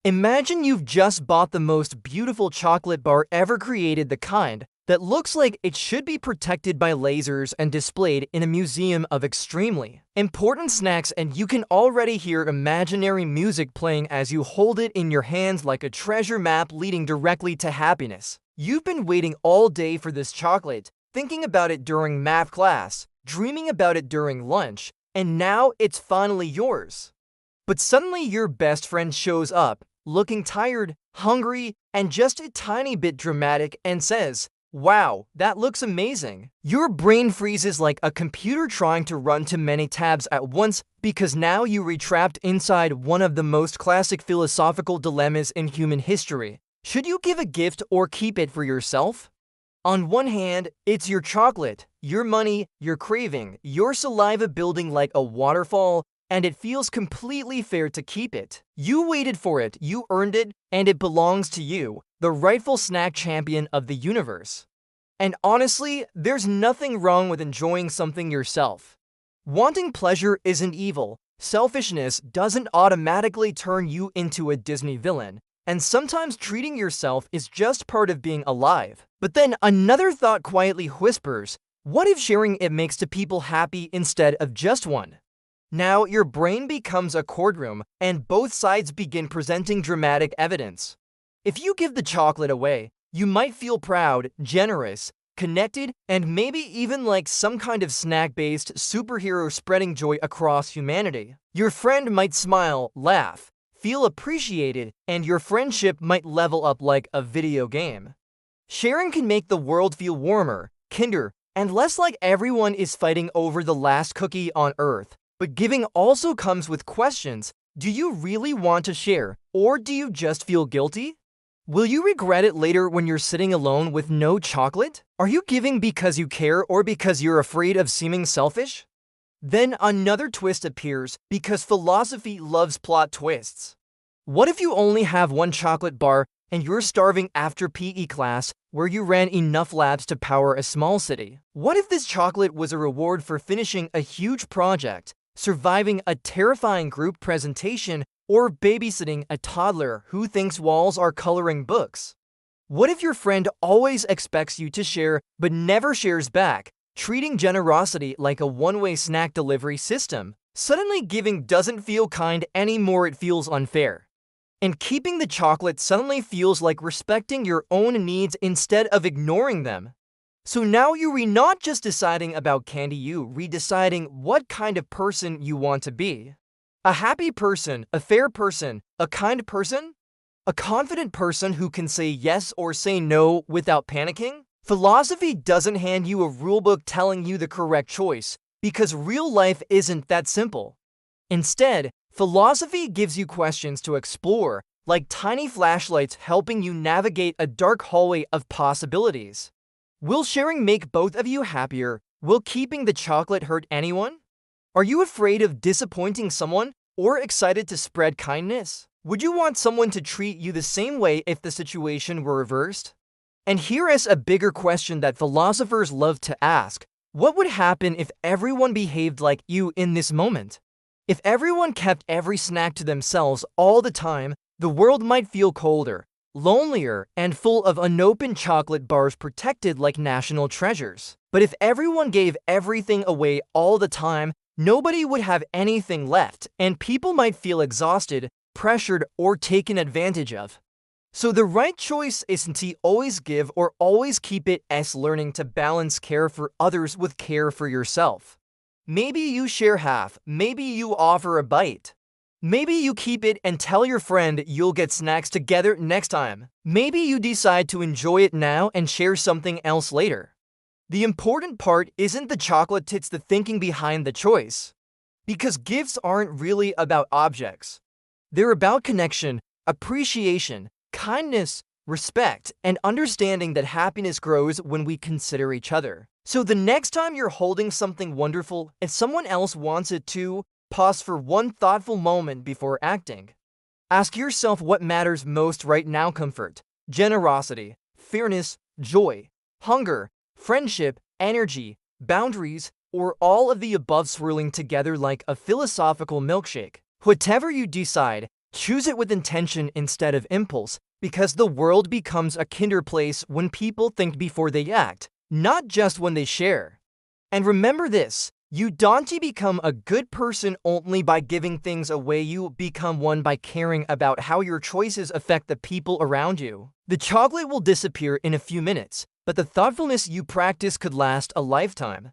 Imagine you've just bought the most beautiful chocolate bar ever created, the kind that looks like it should be protected by lasers and displayed in a museum of extremely important snacks, and you can already hear imaginary music playing as you hold it in your hands like a treasure map leading directly to happiness. You've been waiting all day for this chocolate, thinking about it during math class, dreaming about it during lunch, and now it's finally yours. But suddenly your best friend shows up, looking tired, hungry, and just a tiny bit dramatic, and says, "Wow, that looks amazing." Your brain freezes like a computer trying to run too many tabs at once, because now you're trapped inside one of the most classic philosophical dilemmas in human history. Should you give a gift or keep it for yourself? On one hand, it's your chocolate, your money, your craving, your saliva building like a waterfall, and it feels completely fair to keep it. You waited for it, you earned it, and it belongs to you, the rightful snack champion of the universe. And honestly, there's nothing wrong with enjoying something yourself. Wanting pleasure isn't evil. Selfishness doesn't automatically turn you into a Disney villain. And sometimes treating yourself is just part of being alive. But then another thought quietly whispers, what if sharing it makes two people happy instead of just one? Now your brain becomes a courtroom, and both sides begin presenting dramatic evidence. If you give the chocolate away, you might feel proud, generous, connected, and maybe even like some kind of snack-based superhero spreading joy across humanity. Your friend might smile, laugh, feel appreciated, and your friendship might level up like a video game. Sharing can make the world feel warmer, kinder, and less like everyone is fighting over the last cookie on Earth. But giving also comes with questions. Do you really want to share, or do you just feel guilty? Will you regret it later when you're sitting alone with no chocolate? Are you giving because you care or because you're afraid of seeming selfish? Then another twist appears, because philosophy loves plot twists. What if you only have one chocolate bar and you're starving after PE class where you ran enough laps to power a small city? What if this chocolate was a reward for finishing a huge project, surviving a terrifying group presentation, or babysitting a toddler who thinks walls are coloring books? What if your friend always expects you to share but never shares back, treating generosity like a one-way snack delivery system? Suddenly giving doesn't feel kind anymore, it feels unfair. And keeping the chocolate suddenly feels like respecting your own needs instead of ignoring them. So now you're not just deciding about candy, you're redeciding what kind of person you want to be. A happy person, a fair person, a kind person, a confident person who can say yes or say no without panicking. Philosophy doesn't hand you a rulebook telling you the correct choice, because real life isn't that simple. Instead, philosophy gives you questions to explore, like tiny flashlights helping you navigate a dark hallway of possibilities. Will sharing make both of you happier? Will keeping the chocolate hurt anyone? Are you afraid of disappointing someone or excited to spread kindness? Would you want someone to treat you the same way if the situation were reversed? And here is a bigger question that philosophers love to ask. What would happen if everyone behaved like you in this moment? If everyone kept every snack to themselves all the time, the world might feel colder, lonelier, and full of unopened chocolate bars protected like national treasures. But if everyone gave everything away all the time, nobody would have anything left, and people might feel exhausted, pressured, or taken advantage of. So the right choice isn't to always give or always keep it, as learning to balance care for others with care for yourself. Maybe you share half, maybe you offer a bite. Maybe you keep it and tell your friend you'll get snacks together next time. Maybe you decide to enjoy it now and share something else later. The important part isn't the chocolate, it's the thinking behind the choice. Because gifts aren't really about objects. They're about connection, appreciation, kindness, respect, and understanding that happiness grows when we consider each other. So the next time you're holding something wonderful and someone else wants it too, pause for one thoughtful moment before acting. Ask yourself what matters most right now: comfort, generosity, fairness, joy, hunger, friendship, energy, boundaries, or all of the above swirling together like a philosophical milkshake. Whatever you decide, Choose it with intention instead of impulse, because the world becomes a kinder place when people think before they act, not just when they share. And remember this, you don't become a good person only by giving things away, you become one by caring about how your choices affect the people around you. The chocolate will disappear in a few minutes, but the thoughtfulness you practice could last a lifetime.